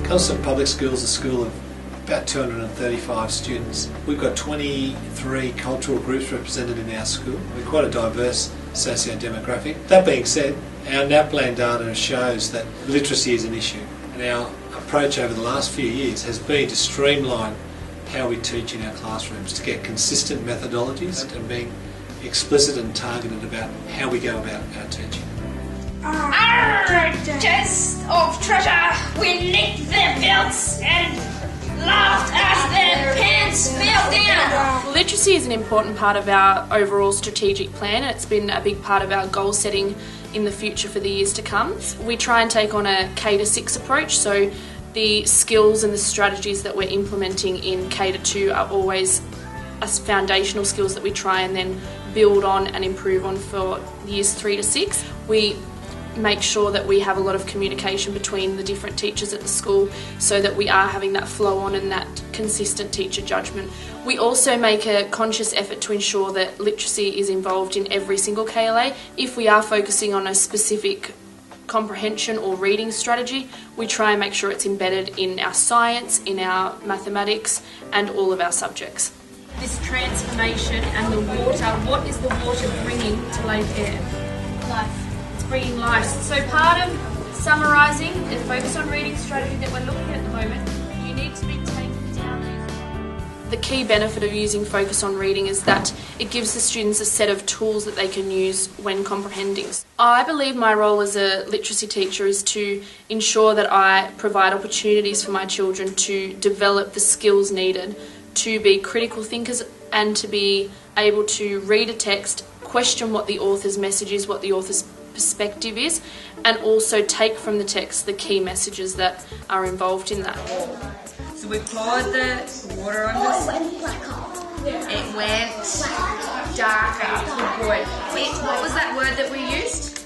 Coniston Public School is a school of about 235 students. We've got 23 cultural groups represented in our school. We're quite a diverse socio-demographic. That being said, our NAPLAN data shows that literacy is an issue, and our approach over the last few years has been to streamline how we teach in our classrooms, to get consistent methodologies and being explicit and targeted about how we go about our teaching. Chest of treasure! We licked their belts and laughed as their pants fell down! Literacy is an important part of our overall strategic plan, and it's been a big part of our goal setting in the future for the years to come. We try and take on a K-6 approach, so the skills and the strategies that we're implementing in K-2 are always as foundational skills that we try and then build on and improve on for years 3 to 6. We make sure that we have a lot of communication between the different teachers at the school so that we are having that flow on and that consistent teacher judgment. We also make a conscious effort to ensure that literacy is involved in every single KLA. If we are focusing on a specific comprehension or reading strategy, we try and make sure it's embedded in our science, in our mathematics and all of our subjects. This transformation and the water, what is the water bringing to Lake Air? Life. It's bringing life. So part of summarising the focus on reading strategy that we're looking at the moment, you need to be taking down these. The key benefit of using focus on reading is that it gives the students a set of tools that they can use when comprehending. I believe my role as a literacy teacher is to ensure that I provide opportunities for my children to develop the skills needed to be critical thinkers and to be able to read a text, question what the author's message is, what the author's perspective is, and also take from the text the key messages that are involved in that. So we poured the water on this. It went darker. Good boy. Wait, what was that word that we used?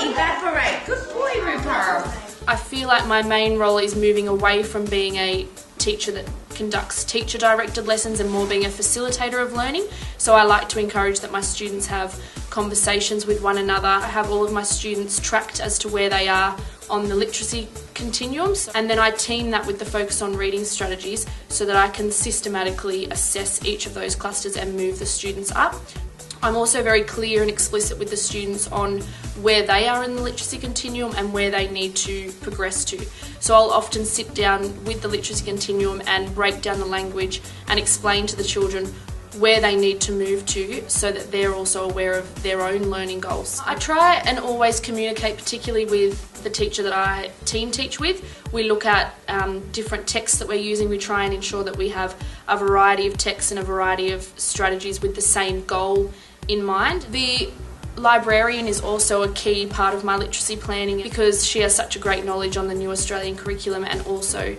Evaporate. Good boy, Rupert. I feel like my main role is moving away from being a teacher that conducts teacher-directed lessons and more being a facilitator of learning. So I like to encourage that my students have conversations with one another. I have all of my students tracked as to where they are on the literacy continuums, and then I team that with the focus on reading strategies so that I can systematically assess each of those clusters and move the students up. I'm also very clear and explicit with the students on where they are in the literacy continuum and where they need to progress to. So I'll often sit down with the literacy continuum and break down the language and explain to the children where they need to move to so that they're also aware of their own learning goals. I try and always communicate, particularly with the teacher that I team teach with. We look at different texts that we're using. We try and ensure that we have a variety of texts and a variety of strategies with the same goal in mind. The librarian is also a key part of my literacy planning because she has such a great knowledge on the new Australian curriculum and also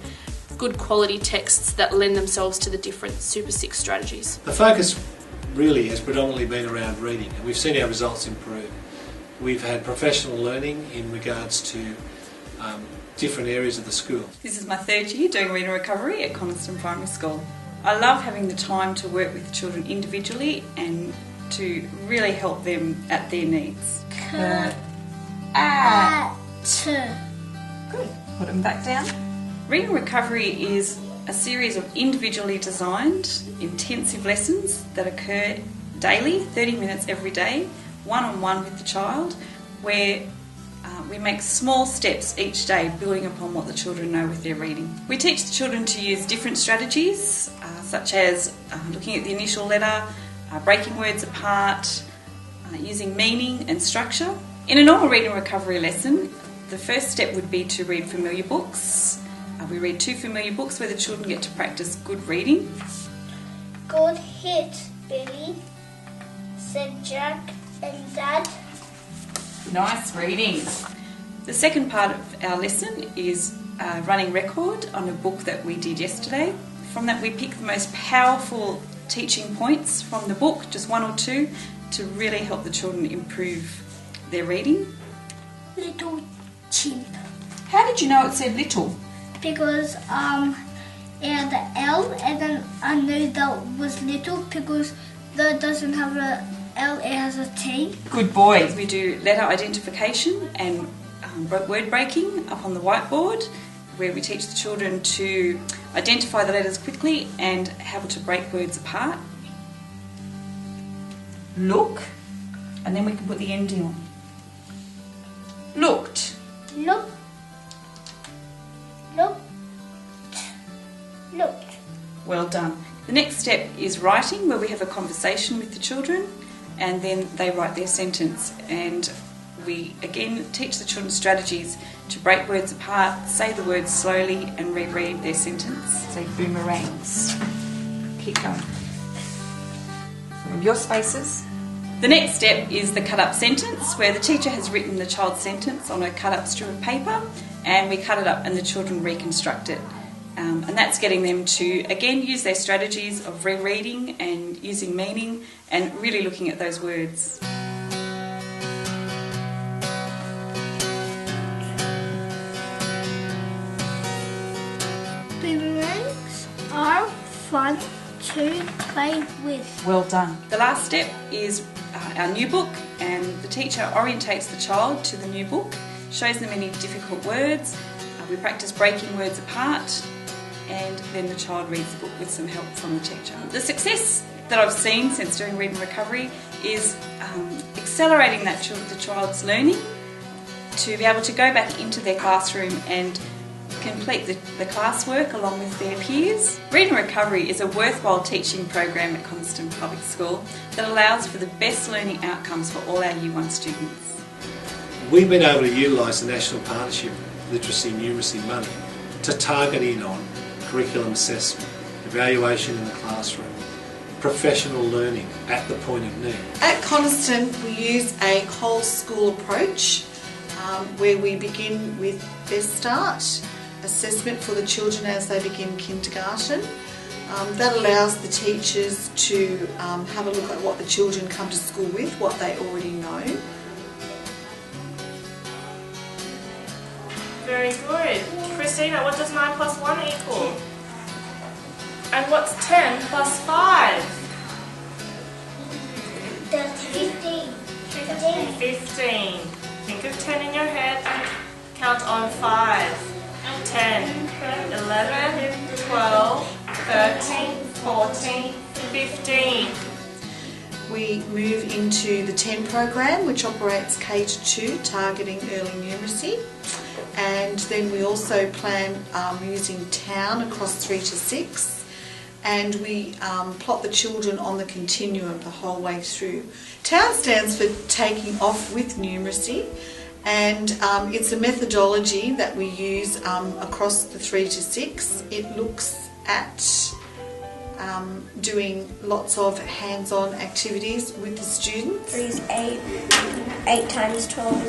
good quality texts that lend themselves to the different Super 6 strategies. The focus really has predominantly been around reading, and we've seen our results improve. We've had professional learning in regards to different areas of the school. This is my 3rd year doing reading recovery at Coniston Primary School. I love having the time to work with children individually and to really help them at their needs. Good. Put them back down. Reading recovery is a series of individually designed, intensive lessons that occur daily, 30 minutes every day, one-on-one with the child, where we make small steps each day building upon what the children know with their reading. We teach the children to use different strategies, such as looking at the initial letter, breaking words apart, using meaning and structure. In a normal reading recovery lesson, the first step would be to read familiar books. We read 2 familiar books where the children get to practice good reading. Good hit, Billy, said Jack and Dad. Nice reading. The second part of our lesson is a running record on a book that we did yesterday. From that we pick the most powerful teaching points from the book, just 1 or 2, to really help the children improve their reading. Little chimp. How did you know it said little? Because it had the L, and then I knew that was little because that doesn't have a L, it has a T. Good boy. We do letter identification and word breaking up on the whiteboard, where we teach the children to identify the letters quickly and how to break words apart. Look, and then we can put the ending on. Looked. Look. Looked. Looked. Well done. The next step is writing, where we have a conversation with the children and then they write their sentence, and we again teach the children strategies to break words apart, say the words slowly and reread their sentence. Say boomerangs. Keep going. Remember your spaces. The next step is the cut-up sentence, where the teacher has written the child's sentence on a cut-up strip of paper and we cut it up and the children reconstruct it. And that's getting them to, again, use their strategies of rereading and using meaning and really looking at those words. Boomerangs are fun to play with. Well done. The last step is our new book, and the teacher orientates the child to the new book, shows them any difficult words, we practice breaking words apart, and then the child reads the book with some help from the teacher. The success that I've seen since doing Read and Recovery is accelerating the child's learning to be able to go back into their classroom and complete the classwork along with their peers. Read and Recovery is a worthwhile teaching program at Coniston Public School that allows for the best learning outcomes for all our Year 1 students. We've been able to utilise the National Partnership Literacy and Numeracy money to target in on curriculum assessment, evaluation in the classroom, professional learning at the point of need. At Coniston, we use a whole school approach where we begin with Best Start assessment for the children as they begin kindergarten. That allows the teachers to have a look at what the children come to school with, what they already know. Very good. Christina, what does 9 plus 1 equal? And what's 10 plus 5? That's 15. 15. Think of 10 in your head and count on 5. 10, 11, 12, 13, 14, 15. We move into the 10 program, which operates K-2, targeting early numeracy. And then we also plan using TOWN across 3 to 6. And we plot the children on the continuum the whole way through. TOWN stands for Taking Off with Numeracy. And it's a methodology that we use across the 3 to 6. It looks at doing lots of hands-on activities with the students. 3 is 8. 8 times 12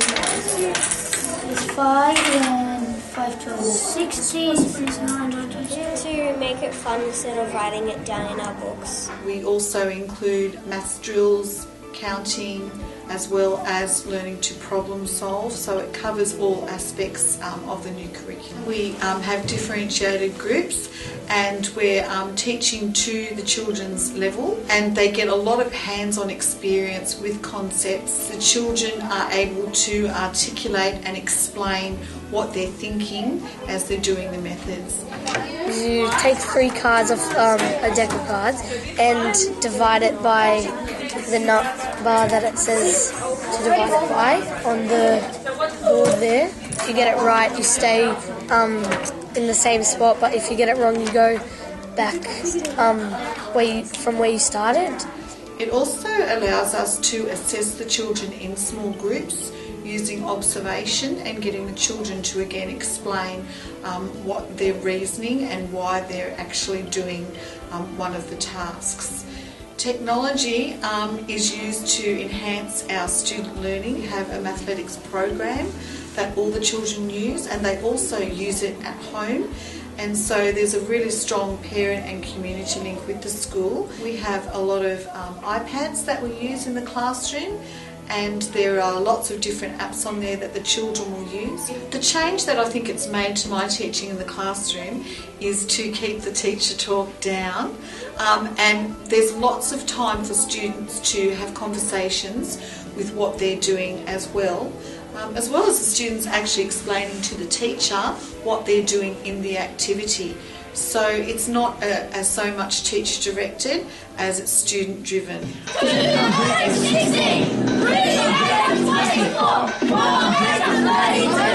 is 5, and 5 12 is 16. 9 To make it fun instead of writing it down in our books. We also include maths drills, counting, as well as learning to problem solve, so it covers all aspects of the new curriculum. We have differentiated groups, and we're teaching to the children's level, and they get a lot of hands-on experience with concepts. The children are able to articulate and explain what they're thinking as they're doing the methods. You take 3 cards off a deck of cards and divide it by the number that it says to divide it by on the board there. If you get it right, you stay in the same spot, but if you get it wrong, you go back from where you started. It also allows us to assess the children in small groups using observation and getting the children to again explain what they're reasoning and why they're actually doing one of the tasks. Technology is used to enhance our student learning. We have a mathematics program that all the children use, and they also use it at home. And so there's a really strong parent and community link with the school. We have a lot of iPads that we use in the classroom, and there are lots of different apps on there that the children will use. The change that I think it's made to my teaching in the classroom is to keep the teacher talk down, and there's lots of time for students to have conversations with what they're doing as well. as well as the students actually explaining to the teacher what they're doing in the activity. So it's not as so much teacher directed as it's student driven. 260, 324, 432.